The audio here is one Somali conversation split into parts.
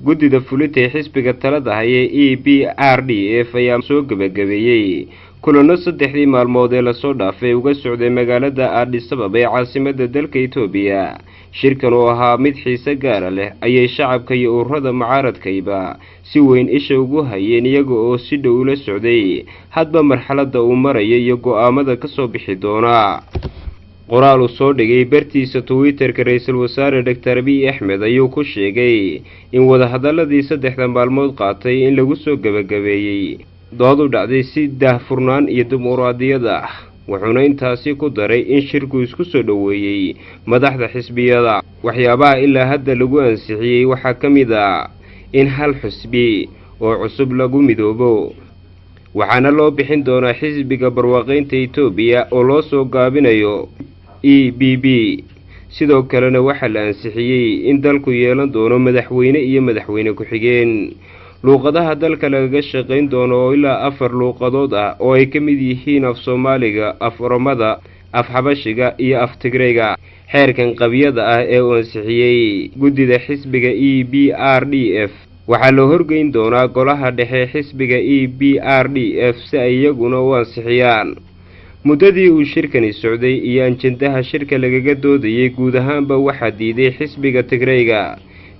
guddida fulinta xisbiga talada haya EPRDF ayaa soo gabagabeeyay kulano 3 maalmood ee la soo dhaafay uga socday magaalada Addis Ababa ee caasimadda dalka Itoobiya. shirkan oo ahaa mid xiise gaar leh ayay shacabka iyo ururada mucaaradkayba si weyn isha ugu hayeen iyaga oo si dhow ula socday hadba marxaladda uu marayo iyo go'aamada ka soo bixi doona. qoraal uu soo dhigay bartiisa Twitter-ka Ra'iisul Wasaare Dr. Abiy Ahmed ayuu ku sheegay in wadahadaladii 3 maalmood qaatay in lagu soo gabagabeeyay dood u dhacday si daahfurnaan iyo dimuqraadiyad ah. wuxuuna intaasi ku daray in shirku isku soo dhaweeyay madaxda xisbiyada. waxyaabaha ilaa hadda lagu ansixiyay waxaa ka mid ah in hal xisbi oo cusub lagu midoobo, waxaana loo bixin doonaa xisbiga barwaaqaynta Itoobiya oo loo soo gaabinayo EBB. sidoo kalena waxaa la ansixiyay in dalku yeelan doono madaxweyne iyo madaxweyne ku-xigeen. luuqadaha dalka lagaga shaqayn doono oo ilaa 4 luuqadood ah oo ay ka mid yihiin af Soomaaliga, af Oromada, af Xabashiga iyo af Tigreega. xeerkan qabiyada ah ee uu ansixiyay guddida xisbiga EPRDF waxaa loo horgeyn doonaa golaha dhexe xisbiga EPRDF si ay iyaguna u ansixiyaan. muddadii uu shirkani socday iyo ajandaha shirka lagaga doodayay guud ahaanba waxaa diiday xisbiga Tigreega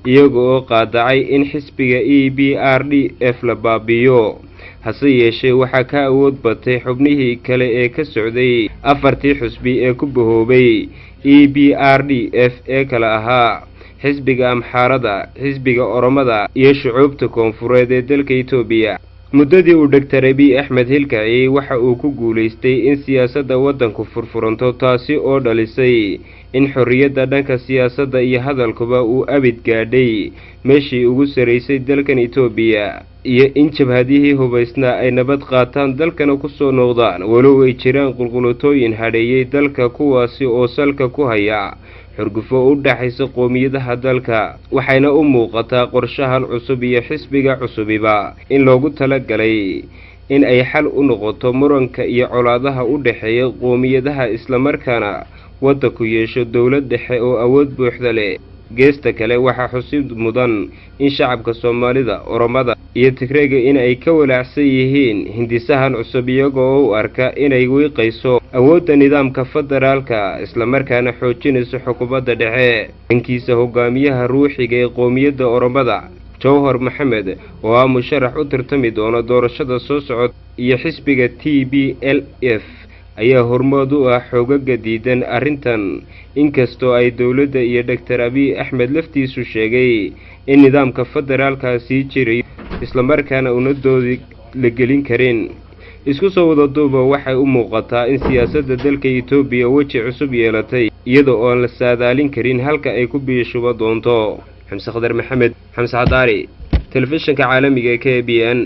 iyaga oo qaadacay in xisbiga EPRDF la baabiyo. hase yeeshee waxaa ka awood batay xubnihii kale ee ka socday 4 xisbi ee ku bahoobay EPRDF ee kala ahaa xisbiga Amxaarada, xisbiga Oromada iyo shucuubta koonfureed ee dalka Itoobiya. muddadii uu Dr. Abiy Ahmed hilkacay waxa uu ku guuleystay in siyaasadda waddanku furfuranto, taasi oo dhalisay in xorriyadda dhanka siyaasadda iyo hadalkuba uu abid gaadhay meeshii ugu sareysay dalkan Itoobiya, iyo in jabhadihii hubaysnaa ay nabad qaataan dalkana ku soo noqdaan walow ay jiraan qulqulutooyin hadheeyay dalka kuwaasi oo salka ku haya xurgufo u dhaxaysa qoomiyadaha dalka. waxayna u muuqataa qorshahan cusub iyo xisbiga cusubiba in loogu talagalay in ay xal u noqoto muranka iyo colaadaha u dhaxeeya qoomiyadaha islamarkaana waddanku yeesho dowlad dhexe oo awood buuxda leh. geesta kale waxaa xusid mudan in shacabka Soomaalida, Oromada iyo Tigreega in ay ka walaacsan yihiin hindisahan cusub iyaga oo u arka inay wiiqayso awoodda nidaamka federaalka islamarkaana xoojinayso xukuumadda dhexe. dhankiisa hogaamiyaha ruuxiga ee qoomiyadda Oromada Jawhar Maxamed oo ah musharax u tartami doona doorashada soo socota iyo xisbiga TPLF ayaa hormood u ah xoogagga diidan arrintan, inkastoo ay dowladda iyo Dr. Abiy Ahmed laftiisu sheegay in nidaamka federaalka sii jiray islamarkaana una doodi la gelin karin. isku soo wada duuba waxay u muuqataa in siyaasadda dalka Itoobiya waji cusub yeelatay iyadoo aan la saadaalin karin halka ay ku biishuba doonto. xamse Khadar Maxamed, xamse Cadaari, telefishinka caalamiga ee KBN.